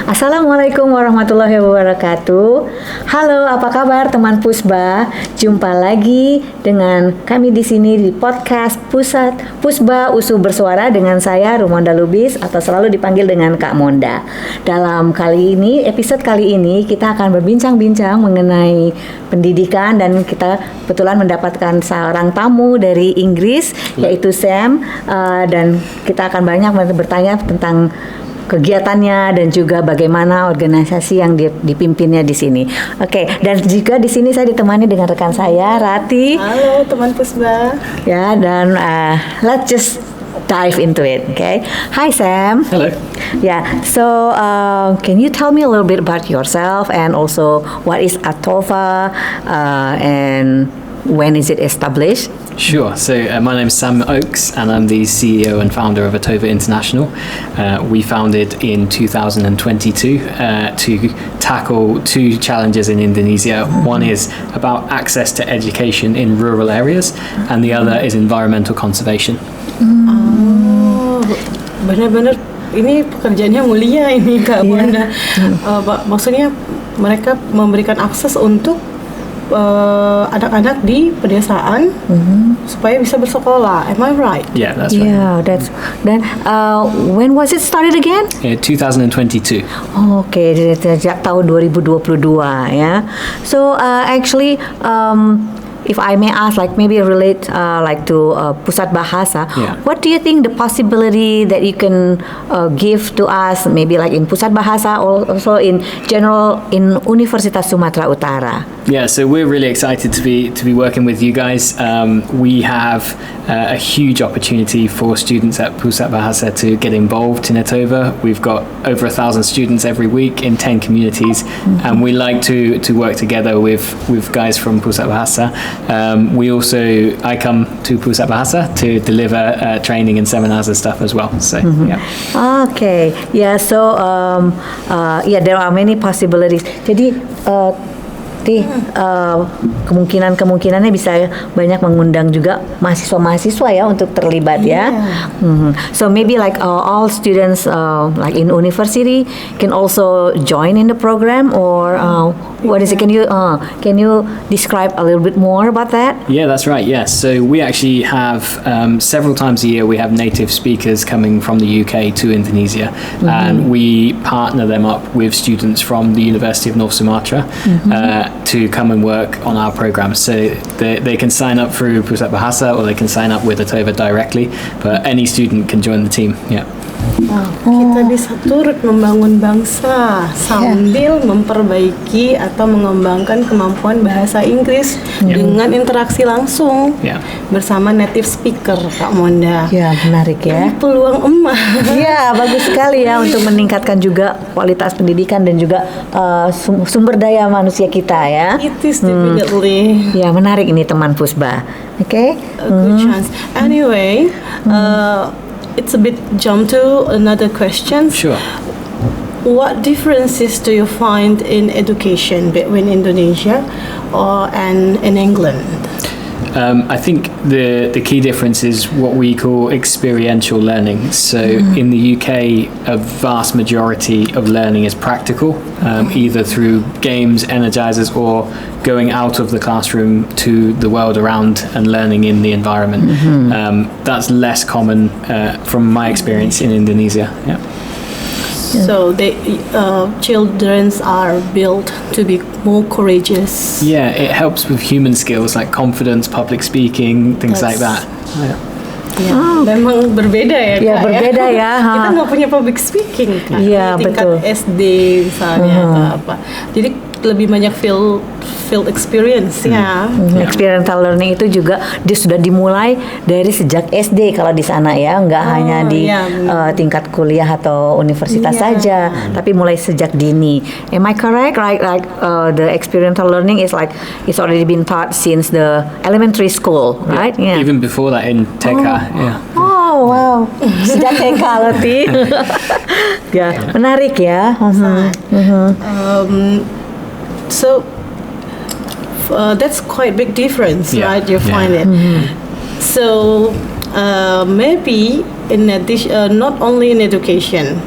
Assalamualaikum warahmatullahi wabarakatuh. Halo, apa kabar teman Pusba? Jumpa lagi dengan kami di sini di podcast Pusba Usu Bersuara dengan saya Rumonda Lubis atau selalu dipanggil dengan Kak Monda. Dalam episode kali ini kita akan berbincang-bincang mengenai pendidikan dan kita kebetulan mendapatkan seorang tamu dari Inggris yaitu Sam dan kita akan banyak bertanya tentang kegiatannya dan juga bagaimana organisasi yang dipimpinnya di sini. Oke, dan juga di sini saya ditemani dengan rekan saya Rati. Halo teman Pusba. Ya, dan let's just dive into it. Okay. Hi Sam. Hello. Yeah. So can you tell me a little bit about yourself and also what is Atova and when is it established? Sure. So my name is Sam Oakes and I'm the CEO and founder of Atova International. We founded in 2022 to tackle two challenges in Indonesia. One is about access to education in rural areas and the other is environmental conservation. Oh, benar-benar ini pekerjaannya mulia ini Kak Monda. Maksudnya mereka memberikan akses untuk anak-anak di pedesaan supaya bisa bersekolah. Am I right? Yeah, that's right. Yeah, that's then. When was it started again? 2022. Oke, sejak tahun 2022 ya. So actually, if I may ask, like maybe relate like to Pusat Bahasa, what do you think the possibility that you can give to us, maybe like in Pusat Bahasa or also in general in Universitas Sumatera Utara? Yeah, so we're really excited to be working with you guys. We have a huge opportunity for students at Pusat Bahasa to get involved in Atova. We've got over 1,000 students every week in 10 communities, and we like to work together with guys from Pusat Bahasa. I come to Pusat Bahasa to deliver training and seminars and stuff as well. So yeah. Okay, yeah. So there are many possibilities. Jadi kemungkinannya bisa banyak mengundang juga mahasiswa ya untuk terlibat ya. So maybe like all students like in university can also join in the program or what is it? Can you describe a little bit more about that? Yeah, that's right. Yes, so we actually have several times a year we have native speakers coming from the UK to Indonesia, and we partner them up with students from the University of North Sumatra. To come and work on our programs. So they can sign up through Pusat Bahasa or they can sign up with Atova directly, but any student can join the team. Yeah. Kita bisa turut membangun bangsa sambil memperbaiki atau mengembangkan kemampuan bahasa Inggris dengan interaksi langsung bersama native speaker Kak Monda. Ya, menarik ya. Ini peluang emas. Ya, bagus sekali ya untuk meningkatkan juga kualitas pendidikan dan juga sumber daya manusia kita ya. It is definitely. Ya, menarik ini teman Pusba. Oke. A good chance. Anyway, it's a bit jump to another question. Sure. What differences do you find in education between Indonesia and in England? I think the key difference is what we call experiential learning. So in the UK, a vast majority of learning is practical, either through games, energizers, or going out of the classroom to the world around and learning in the environment. That's less common from my experience in Indonesia. Yeah. So the children are built to be more courageous. Yeah, it helps with human skills like confidence, public speaking, things like that. Yeah. Ya, memang berbeda ya Kak. Ya, berbeda ya. Kita nggak punya public speaking Kak. Iya, tingkat betul. SD misalnya atau apa. Jadi lebih banyak field experience ya. Experiential learning itu juga sudah dimulai dari sejak SD kalau di sana ya, nggak hanya di tingkat kuliah atau universitas saja, tapi mulai sejak dini. Am I correct? Like the experiential learning is like it's already been taught since the elementary school, right? Yeah. Even before that in TK. Yeah. Oh wow, sejak TK berarti. Ya, menarik ya. So that's quite big difference, right? You find it. So maybe in addition, not only in education,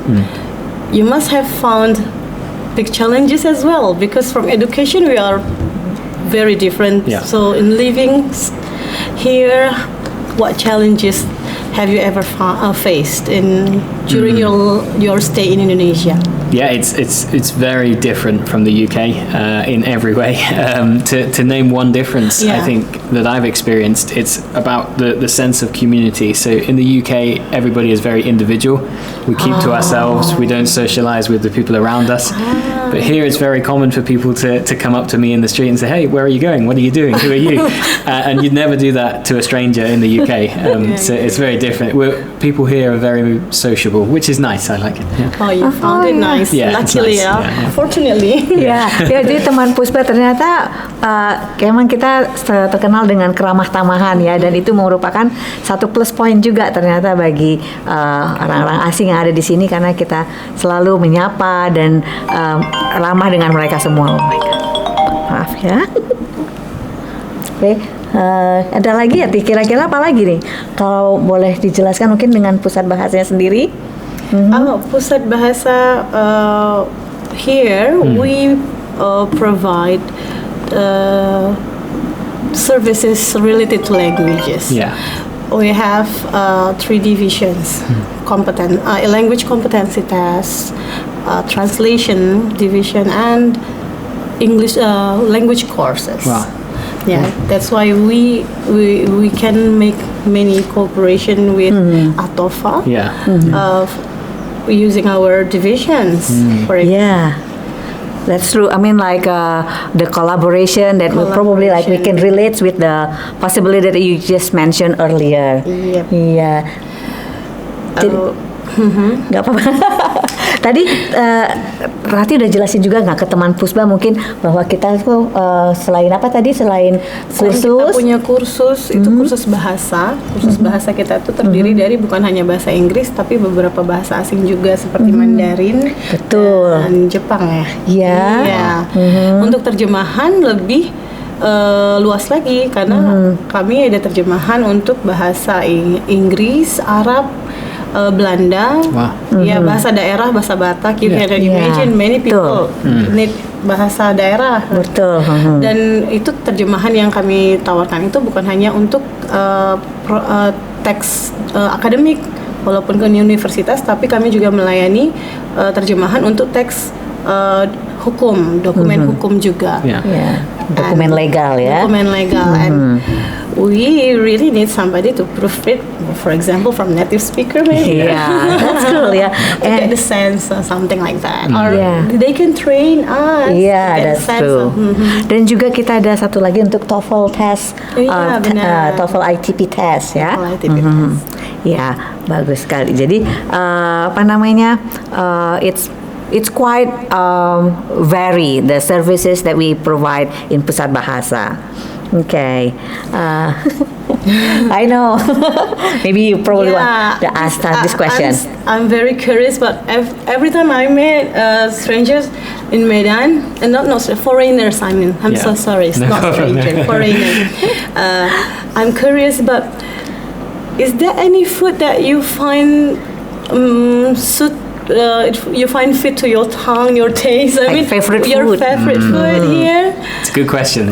you must have found big challenges as well, because from education we are very different. Yeah. So in living here, what challenges have you ever faced during your stay in Indonesia? Yeah, it's very different from the UK in every way. To name one difference, I think that I've experienced, it's about the sense of community. So in the UK, everybody is very individual. We keep to ourselves. We don't socialize with the people around us. But here, it's very common for people to come up to me in the street and say, "Hey, where are you going? What are you doing? Who are you?" And you'd never do that to a stranger in the UK. So it's very different. People here are very sociable, which is nice. I like it. Yeah. Oh, you found it nice. Yeah, luckily, nice. Yeah. Fortunately. Ya, jadi teman Puspa ternyata emang kita terkenal dengan keramah tamahan ya, dan itu merupakan satu plus point juga ternyata bagi orang-orang asing yang ada di sini, karena kita selalu menyapa dan ramah dengan mereka semua. Oh my God. Maaf ya. Oke, ada lagi ya? Kira-kira apa lagi nih? Kalau boleh dijelaskan mungkin dengan pusat bahasanya sendiri. Pusat bahasa here we provide services related to languages. Yeah. We have 3 divisions: language competency test, translation division, and English language courses. Wow. Yeah, that's why we can make many cooperation with Atofa. Yeah. Using our divisions for example. Yeah, that's true. I mean, like the collaboration that we probably like we can relate with the possibility that you just mentioned earlier. Yep. Yeah. Nggak apa-apa. Tadi Rati udah jelasin juga nggak ke teman Pusba mungkin bahwa kita tuh selain apa tadi, selain kursus, kita punya kursus itu kursus bahasa. Kursus bahasa kita tuh terdiri dari bukan hanya bahasa Inggris tapi beberapa bahasa asing juga seperti Mandarin, betul, dan Jepang ya. Iya. Iya. Untuk terjemahan lebih luas lagi karena kami ada terjemahan untuk bahasa Inggris, Arab, Belanda, ya bahasa daerah, bahasa Batak. You can imagine many people need bahasa daerah. Betul. Dan itu terjemahan yang kami tawarkan itu bukan hanya untuk teks akademik walaupun ke universitas, tapi kami juga melayani terjemahan untuk teks hukum, dokumen hukum juga. Dokumen legal ya. Dokumen legal, and we really need somebody to proofread, for example, from native speaker maybe. Yeah, that's cool ya. To get the sense or something like that, or Yeah. they can train us. Yeah, to get that's the sense true. of, Dan juga kita ada satu lagi untuk TOEFL test, Iya, benar. TOEFL ITP test ya. TOEFL ITP test. Ya, bagus sekali. Jadi apa namanya? It's quite vary the services that we provide in Pusat Bahasa. Okay. I know. Maybe you probably want to ask this question. I'm very curious, but every time I meet strangers in Medan, and not foreigners, I mean, I'm so sorry, it's not stranger, foreigners. I'm curious, but is there any food that you find you find fit to your tongue, your taste? I mean, favorite your food. favorite food here? It's a good question.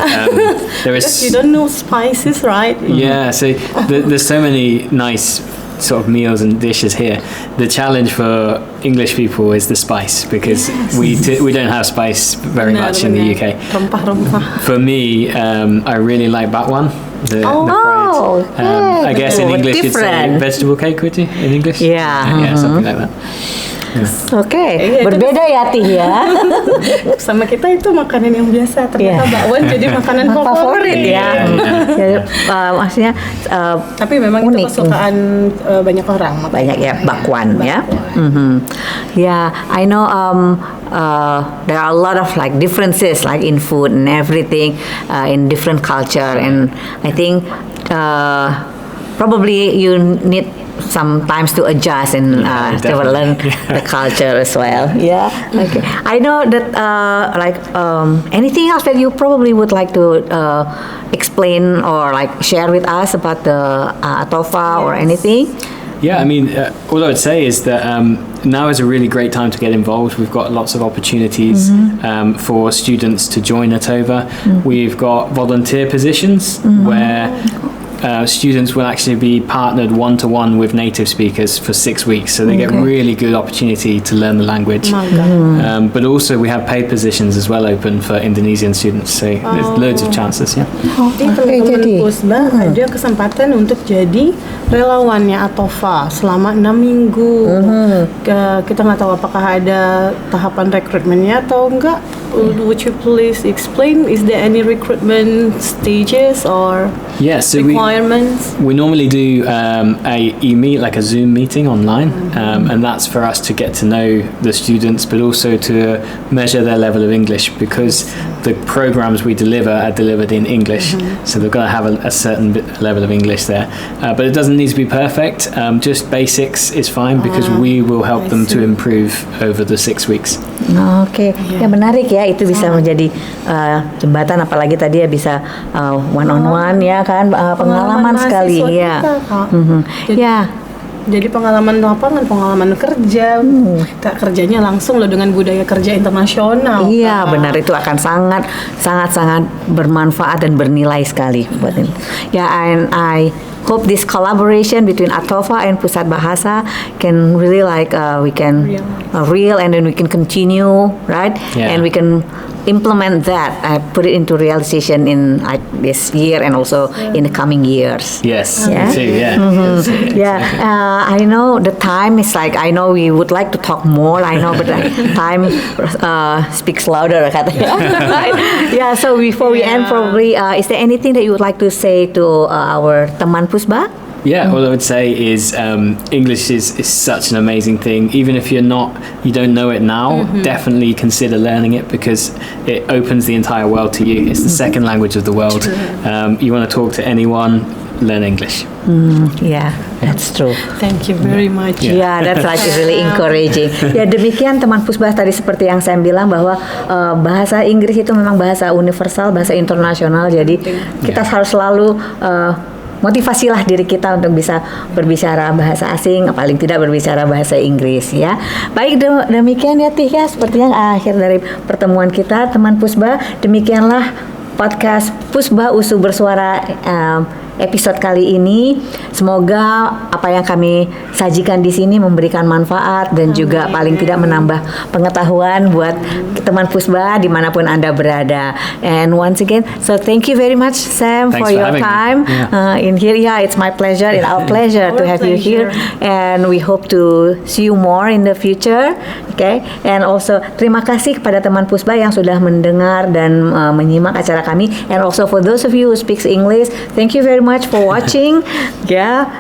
There is. You don't know spices, right? Yeah, so there's so many nice sort of meals and dishes here. The challenge for English people is the spice, because we don't have spice very much in the UK. Rempah-rempah. For me, I really like bakwan. The fried. I guess in English you'd say vegetable cake, would you? In English? Yeah, something like that. Oke, berbeda ya Tih ya. Sama kita itu makanan yang biasa, ternyata bakwan jadi makanan favorit ya. Maksudnya tapi memang unik. itu kesukaan banyak orang. Banyak ya bakwan ya. Yeah, I know there are a lot of like differences like in food and everything in different culture, and I think probably you need sometimes to adjust and to learn the culture as well. Yeah. Okay. I know that anything else that you probably would like to explain or like share with us about the TOEFL or anything? Yeah, I mean, all I would say is that now is a really great time to get involved. We've got lots of opportunities for students to join Natova. We've got volunteer positions where students will actually be partnered one-to-one with native speakers for 6 weeks, so they get really good opportunity to learn the language. But also we have paid positions as well open for Indonesian students, so there's loads of chances. Jadi teman-teman Pusba ada kesempatan untuk jadi relawannya Atova selama 6 minggu. Kita nggak tahu apakah ada tahapan rekrutmennya atau enggak. Would you please explain, is there any recruitment stages or requirements? We normally do a e-meet, like a Zoom meeting online, and that's for us to get to know the students, but also to measure their level of English, because the programs we deliver are delivered in English, so they've got to have a certain level of English there. But it doesn't need to be perfect, just basics is fine, because we will help them to improve over the 6 weeks. Ya menarik ya, itu bisa menjadi jembatan, apalagi tadi ya bisa one on one ya kan, pengalaman sekali ya. Jadi pengalaman lapangan, pengalaman kerja, kerjanya langsung loh dengan budaya kerja internasional. Iya, benar, itu akan sangat bermanfaat dan bernilai sekali buat ini. Ya, and I hope this collaboration between Atova and Pusat Bahasa can really we can real and then we can continue, right? And we can implement that, put it into realization in this year and also in the coming years. Yes, me too, I know the time is I know we would like to talk more, I know, but time speaks louder, katanya. Right? So before we end, probably, is there anything that you would like to say to our teman Pusba? All I would say is English is such an amazing thing. Even if you don't know it now, definitely consider learning it, because it opens the entire world to you. It's the second language of the world. You want to talk to anyone, learn English. That's true. Thank you very much. That's really encouraging. Ya, demikian teman Pusbah, tadi seperti yang saya bilang bahwa bahasa Inggris itu memang bahasa universal, bahasa internasional. Jadi kita harus selalu motivasilah diri kita untuk bisa berbicara bahasa asing, paling tidak berbicara bahasa Inggris ya. Baik, demikian ya Tih ya, sepertinya akhir dari pertemuan kita teman Pusba. Demikianlah podcast Pusba Usu Bersuara episode kali ini. Semoga apa yang kami sajikan di sini memberikan manfaat dan juga paling tidak menambah pengetahuan buat teman Pusba dimanapun Anda berada. And once again, so thank you very much, Sam, for your time in here. It's my pleasure, it's our pleasure to have you here, and we hope to see you more in the future. Okay, and also terima kasih kepada teman Pusba yang sudah mendengar dan menyimak acara kami, and also for those of you who speaks English, thank you very much for watching.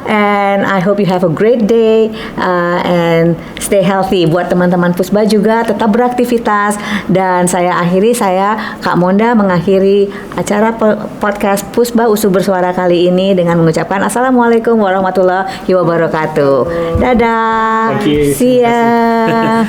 And I hope you have a great day and stay healthy. Buat teman-teman Pusba juga tetap beraktivitas, dan saya Kak Monda mengakhiri acara podcast Pusba Usu Bersuara kali ini dengan mengucapkan Assalamualaikum warahmatullahi wabarakatuh. Dadah. Thank you. See ya.